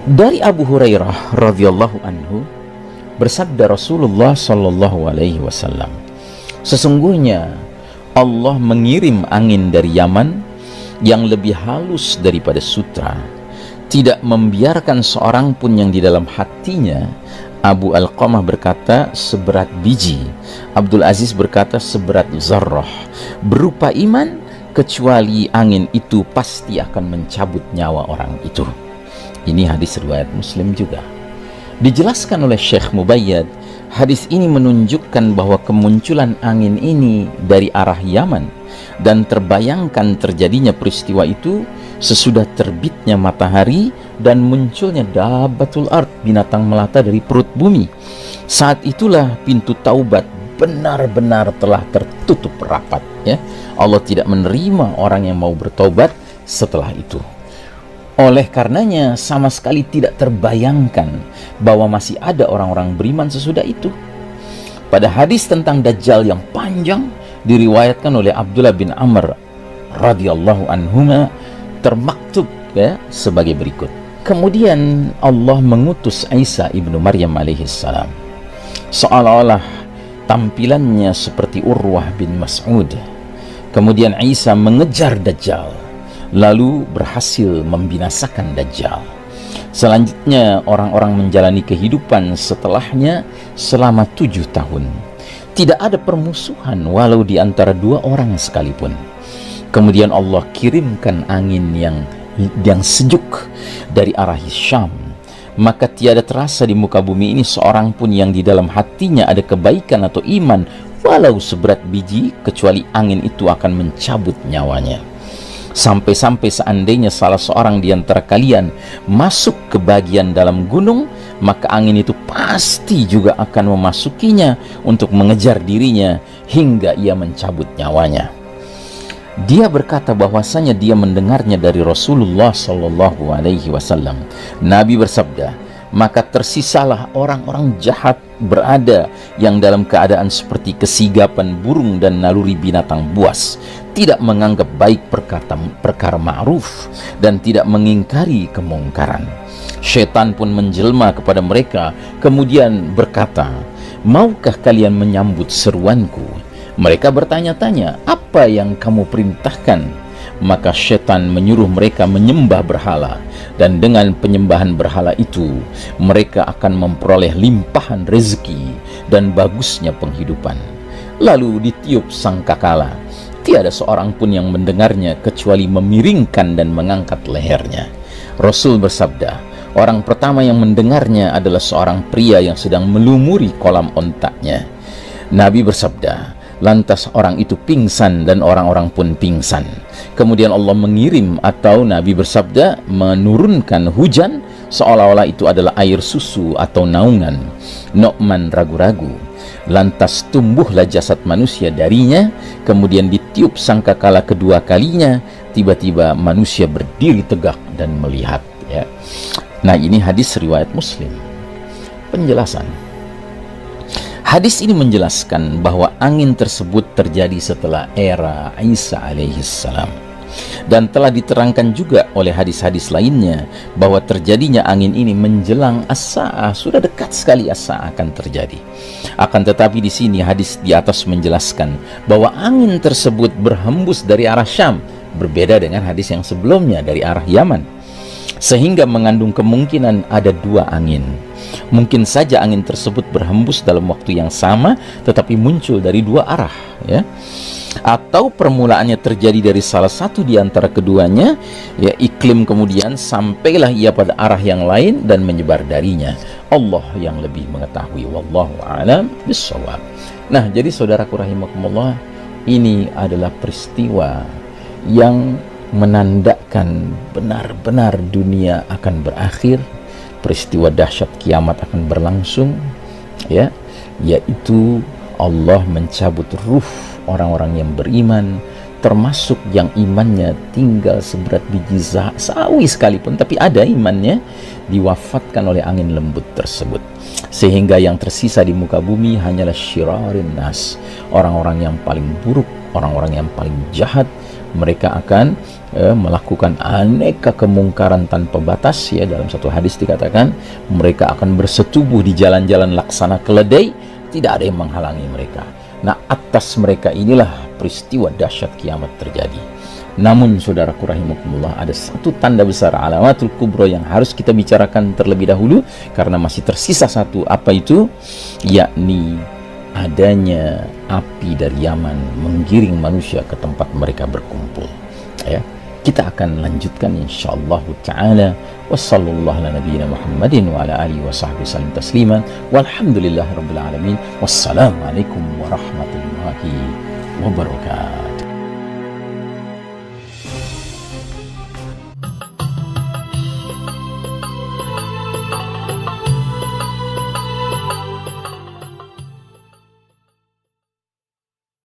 Dari Abu Hurairah radhiyallahu anhu, bersabda Rasulullah sallallahu alaihi wasallam, sesungguhnya Allah mengirim angin dari Yaman yang lebih halus daripada sutra, tidak membiarkan seorang pun yang di dalam hatinya. Abu Alqamah berkata seberat biji, Abdul Aziz berkata seberat zarrah, berupa iman, kecuali angin itu pasti akan mencabut nyawa orang itu. Ini hadis riwayat Muslim juga. Dijelaskan oleh Syekh Mubayyad, hadis ini menunjukkan bahwa kemunculan angin ini dari arah Yaman dan terbayangkan terjadinya peristiwa itu sesudah terbitnya matahari dan munculnya dabbatul ard, binatang melata dari perut bumi. Saat itulah pintu taubat benar-benar telah tertutup rapat, ya. Allah tidak menerima orang yang mau bertobat setelah itu. Oleh karenanya sama sekali tidak terbayangkan bahwa masih ada orang-orang beriman sesudah itu. Pada hadis tentang Dajjal yang panjang diriwayatkan oleh Abdullah bin Amr radhiyallahu anhuma, termaktub ya sebagai berikut. Kemudian Allah mengutus Isa ibnu Maryam alaihissalam, seolah-olah tampilannya seperti Urwah bin Mas'ud. Kemudian Isa mengejar Dajjal, lalu berhasil membinasakan Dajjal. Selanjutnya orang-orang menjalani kehidupan setelahnya selama 7 tahun. Tidak ada permusuhan walau di antara 2 orang sekalipun. Kemudian Allah kirimkan angin yang sejuk dari arah Syam. Maka tiada terasa di muka bumi ini seorang pun yang di dalam hatinya ada kebaikan atau iman walau seberat biji, kecuali angin itu akan mencabut nyawanya. Sampai-sampai seandainya salah seorang di antara kalian masuk ke bagian dalam gunung, maka angin itu pasti juga akan memasukinya untuk mengejar dirinya hingga ia mencabut nyawanya. Dia berkata bahwasanya dia mendengarnya dari Rasulullah sallallahu alaihi wasallam. Nabi bersabda, maka tersisalah orang-orang jahat berada yang dalam keadaan seperti kesigapan burung dan naluri binatang buas, tidak menganggap baik perkara ma'ruf dan tidak mengingkari kemungkaran. Syaitan pun menjelma kepada mereka, kemudian berkata, maukah kalian menyambut seruanku? Mereka bertanya-tanya, apa yang kamu perintahkan? Maka syaitan menyuruh mereka menyembah berhala, dan dengan penyembahan berhala itu mereka akan memperoleh limpahan rezeki dan bagusnya penghidupan. Lalu ditiup sangkakala, tiada seorang pun yang mendengarnya kecuali memiringkan dan mengangkat lehernya. Rasul bersabda, orang pertama yang mendengarnya adalah seorang pria yang sedang melumuri kolam ontaknya. Nabi bersabda, lantas orang itu pingsan dan orang-orang pun pingsan. Kemudian Allah mengirim, atau Nabi bersabda, menurunkan hujan seolah-olah itu adalah air susu atau naungan. Nu'man ragu-ragu. Lantas tumbuhlah jasad manusia darinya. Kemudian ditiup sangkakala kedua kalinya. Tiba-tiba manusia berdiri tegak dan melihat, ya. Nah, ini hadis riwayat Muslim. Penjelasan. Hadis ini menjelaskan bahwa angin tersebut terjadi setelah era Isa alaihissalam, dan telah diterangkan juga oleh hadis-hadis lainnya bahwa terjadinya angin ini menjelang as-sa'ah, sudah dekat sekali as-sa'ah akan terjadi. Akan tetapi di sini hadis di atas menjelaskan bahwa angin tersebut berhembus dari arah Syam, berbeda dengan hadis yang sebelumnya dari arah Yaman, sehingga mengandung kemungkinan ada 2 angin. Mungkin saja angin tersebut berhembus dalam waktu yang sama tetapi muncul dari 2 arah, ya. Atau permulaannya terjadi dari salah satu di antara keduanya, ya, iklim kemudian sampailah ia pada arah yang lain dan menyebar darinya. Allah yang lebih mengetahui, wallahu a'lam bishawab. Nah, jadi saudaraku rahimakumullah, ini adalah peristiwa yang menandakan benar-benar dunia akan berakhir. Peristiwa dahsyat kiamat akan berlangsung, ya, yaitu Allah mencabut ruh orang-orang yang beriman, termasuk yang imannya tinggal seberat biji sawi sekalipun, tapi ada imannya, diwafatkan oleh angin lembut tersebut, sehingga yang tersisa di muka bumi hanyalah syirarin nas, orang-orang yang paling buruk, orang-orang yang paling jahat, mereka akan melakukan aneka kemungkaran tanpa batas. Ya, dalam satu hadis dikatakan mereka akan bersetubuh di jalan-jalan laksana keledai, tidak ada yang menghalangi mereka. Nah, atas mereka inilah peristiwa dahsyat kiamat terjadi. Namun saudaraku rahimakumullah, ada satu tanda besar alamatul kubra yang harus kita bicarakan terlebih dahulu, karena masih tersisa satu. Apa itu? Yakni adanya api dari Yaman menggiring manusia ke tempat mereka berkumpul. Ya, kita akan lanjutkan insyaallah taala. Wassallallahu ala nabiyyina Muhammadin wa ala alihi wa sahbihi sallam tasliman. Walhamdulillahirabbil alamin. Wassalamualaikum warahmatullahi wabarakatuh.